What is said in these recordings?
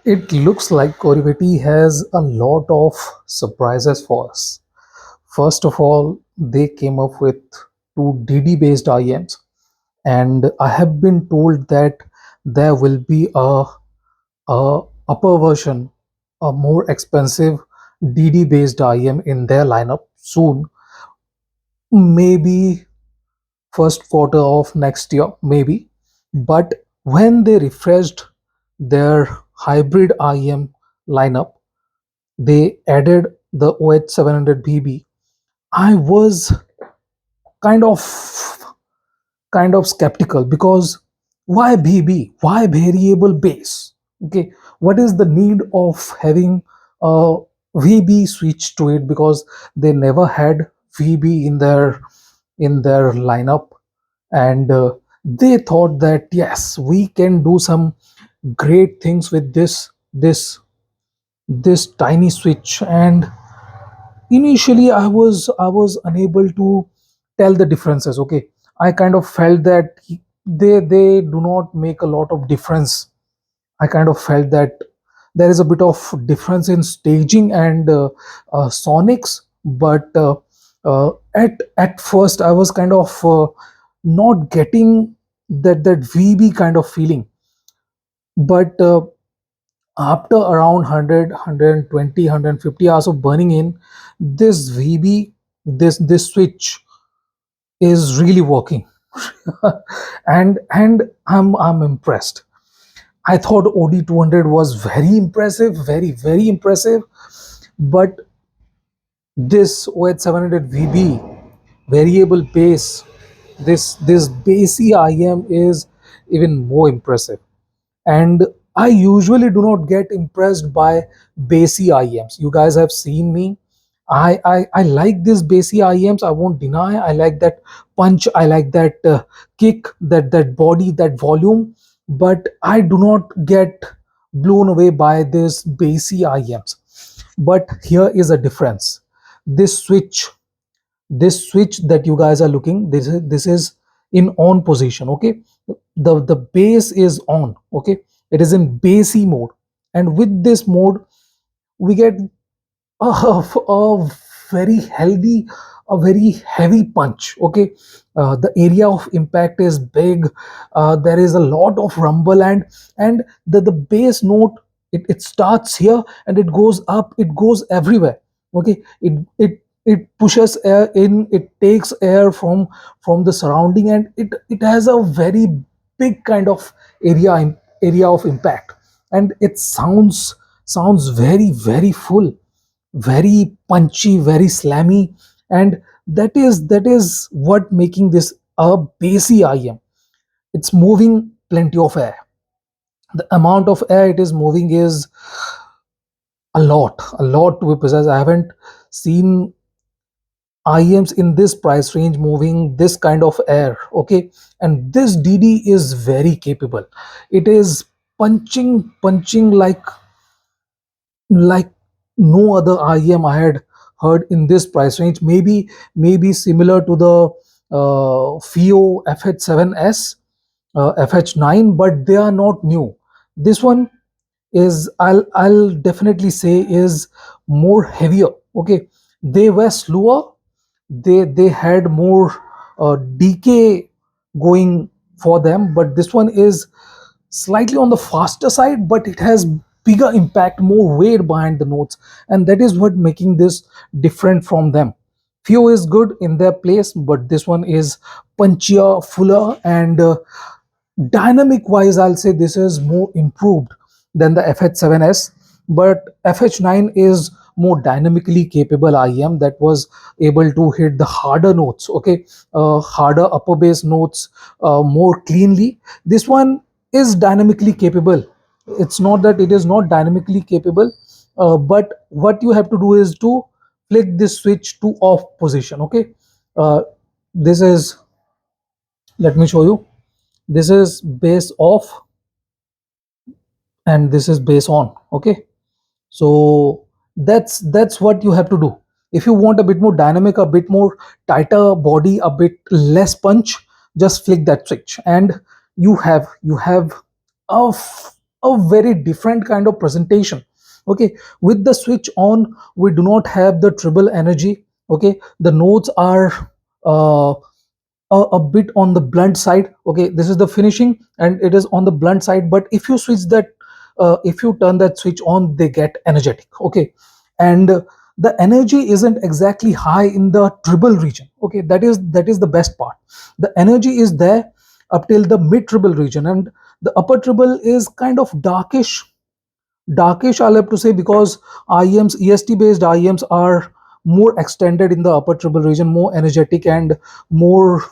It looks like Oriveti has a lot of surprises for us. First of all, they came up with two DD based IEMs, and I have been told that there will be a upper version, a more expensive DD based IEM in their lineup soon, maybe first quarter of next year, maybe. But when they refreshed their hybrid IEM lineup, they added the OH700VB. I was kind of skeptical, because why VB? Why variable base? Okay, what is the need of having a VB switch to it? Because they never had VB in their lineup, and they thought that yes, we can do some great things with this tiny switch. And initially I was unable to tell the differences. Okay, I kind of felt that they do not make a lot of difference. I kind of felt that there is a bit of difference in staging and sonics, but at first I was kind of not getting that VB kind of feeling. But after around 100, hours of burning in, this VB, this switch is really working. And I'm impressed. I thought OD200 was very impressive, very impressive, but this OH700VB variable bass, this bassy IM is even more impressive. And I usually do not get impressed by bassy IEMs. You guys have seen me. I like these bassy IEMs. I won't deny. I like that punch. I like that kick, that body, that volume. But I do not get blown away by this bassy IEMs. But here is a difference. This switch, that you guys are looking, this is in on position. Okay, the bass is on. Okay, it is in bassy mode, and with this mode we get a very healthy, a very heavy punch. Okay, the area of impact is big. There is a lot of rumble, and the bass note, it starts here and it goes up, it goes everywhere. Okay, it pushes air in, it takes air from the surrounding, and it has a very big kind of area of impact, and it sounds very full, very punchy, very slammy. And that is what making this a bassy IM. It's moving plenty of air. The amount of air it is moving is a lot, to be precise. I haven't seen IEMs in this price range moving this kind of air. Okay, and this DD is very capable. It is punching like no other IEM I had heard in this price range. Maybe similar to the FIO FH7S, FH9, but they are not new. This one is, I'll definitely say, is more heavier. Okay, they were slower. They had more decay going for them, but this one is slightly on the faster side, but it has bigger impact, more weight behind the notes, and that is what making this different from them. Few is good in their place, but this one is punchier, fuller, and dynamic wise I'll say this is more improved than the FH7S. But FH9 is more dynamically capable IM that was able to hit the harder notes. Okay, harder upper bass notes more cleanly. This one is dynamically capable. It's not that it is not dynamically capable, but what you have to do is to flick this switch to off position. Okay, uh, this is, let me show you. This is bass off and this is bass on. Okay, so that's what you have to do. If you want a bit more dynamic, a bit more tighter body, a bit less punch, just flick that switch and you have a a very different kind of presentation. Okay, with the switch on, we do not have the treble energy. Okay, the notes are uh, a bit on the blunt side. Okay, this is the finishing and it is on the blunt side, but if you switch that, if you turn that switch on, they get energetic. Okay, and the energy isn't exactly high in the treble region. Okay, that is the best part. The energy is there up till the mid treble region, and the upper treble is kind of darkish, I'll have to say, because IEMs, EST based IEMs are more extended in the upper treble region, more energetic and more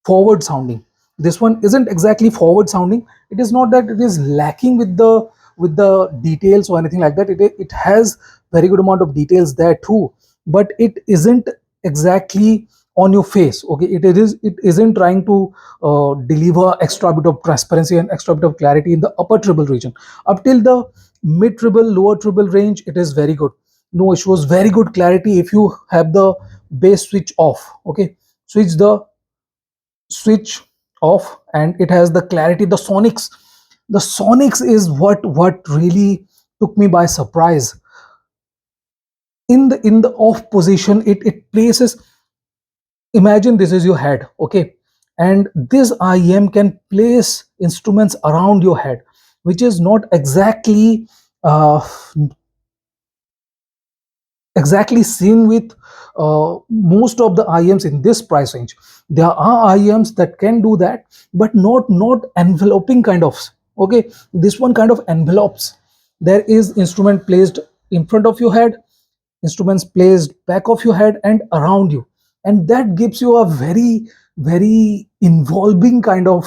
forward sounding. This one isn't exactly forward sounding. It is not that it is lacking with the details or anything like that. It has very good amount of details there too, but it isn't exactly on your face. Okay, it isn't trying to deliver extra bit of transparency and extra bit of clarity in the upper treble region. Up till the mid treble, lower treble range, it is very good. No issues, very good clarity if you have the bass switch off. Okay, switch the switch off and it has the clarity. The sonics is what really took me by surprise. In the off position, it places, imagine this is your head. Okay, and this IEM can place instruments around your head, which is not uh, exactly seen with most of the IEMs in this price range. There are IEMs that can do that, but not enveloping kind of. Okay, this one kind of envelopes. There is instrument placed in front of your head, instruments placed back of your head and around you, and that gives you a very involving kind of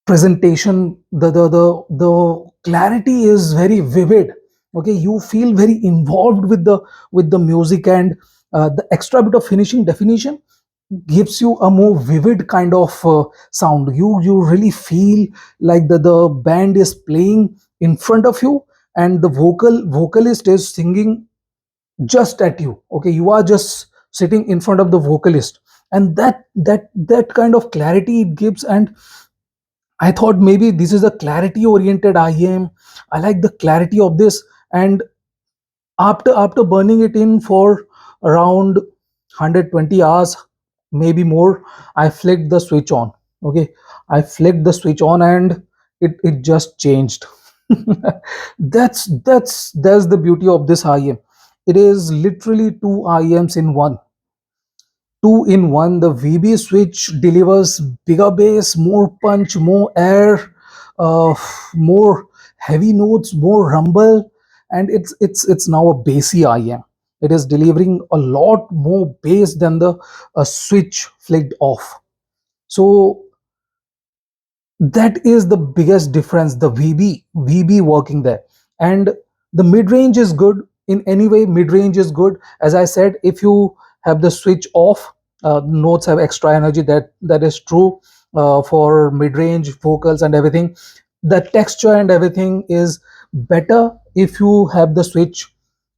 presentation. The clarity is very vivid. Okay, you feel very involved with the music, and the extra bit of finishing definition gives you a more vivid kind of sound. You really feel like the band is playing in front of you, and the vocalist is singing just at you. Okay, you are just sitting in front of the vocalist, and that kind of clarity it gives. And I thought maybe this is a clarity oriented IEM. I like the clarity of this. And after burning it in for around 120 hours, maybe more, I flicked the switch on. Okay, I flicked the switch on and it just changed. That's the beauty of this IEM. It is literally two IEMs in one. Two in one. The VB switch delivers bigger bass, more punch, more air, uh, more heavy notes, more rumble, and it's now a bassy IM. It is delivering a lot more bass than the switch flicked off. So that is the biggest difference, the VB working there. And the mid range is good. In any way, mid range is good. As I said, if you have the switch off, notes have extra energy. That is true for mid range vocals and everything. The texture and everything is better if you have the switch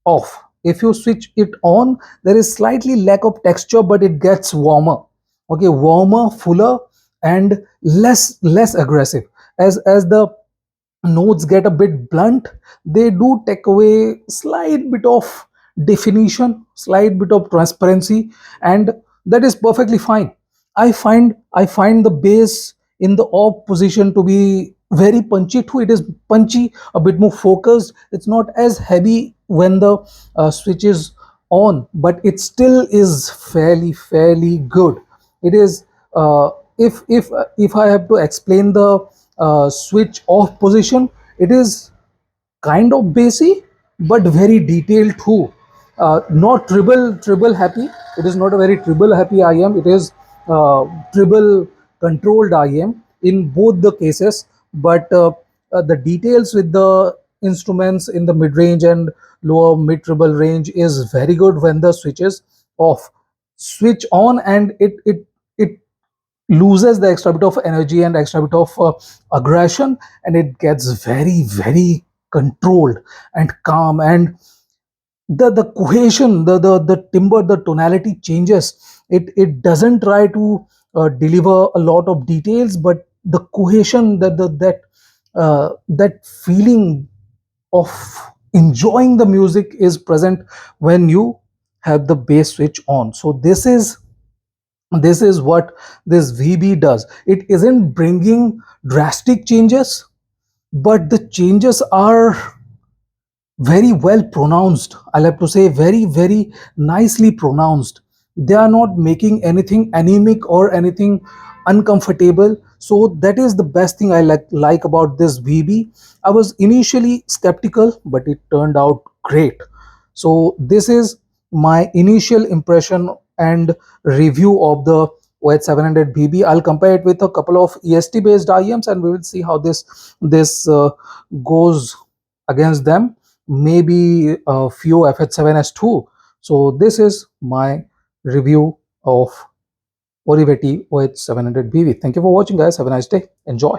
off. If you switch it on, there is slightly lack of texture, but it gets warmer. Okay, warmer, fuller, and less aggressive. As the notes get a bit blunt, they do take away slight bit of definition, slight bit of transparency, and that is perfectly fine. I find the bass in the off position to be very punchy too. It is punchy, a bit more focused. It's not as heavy when the switch is on, but it still is fairly good. It is if I have to explain the switch off position, it is kind of bassy but very detailed too. Not triple happy. It is not a very triple happy IM. It is triple controlled IM in both the cases. But the details with the instruments in the mid range and lower mid treble range is very good when the switch is off. Switch on and it loses the extra bit of energy and extra bit of aggression, and it gets very controlled and calm, and the cohesion, the timbre, the tonality changes. It doesn't try to deliver a lot of details, but the cohesion, that feeling of enjoying the music is present when you have the bass switch on. So this is what this VB does. It isn't bringing drastic changes, but the changes are very well pronounced. I'll have to say very, very nicely pronounced. They are not making anything anemic or anything uncomfortable. So that is the best thing I like about this VB. I was initially skeptical, but it turned out great. So this is my initial impression and review of the OH700VB. I'll compare it with a couple of EST based IEMs, and we will see how this goes against them, maybe a few FH7s too. So this is my review of Oriveti OH700VB. Thank you for watching, guys. Have a nice day. Enjoy.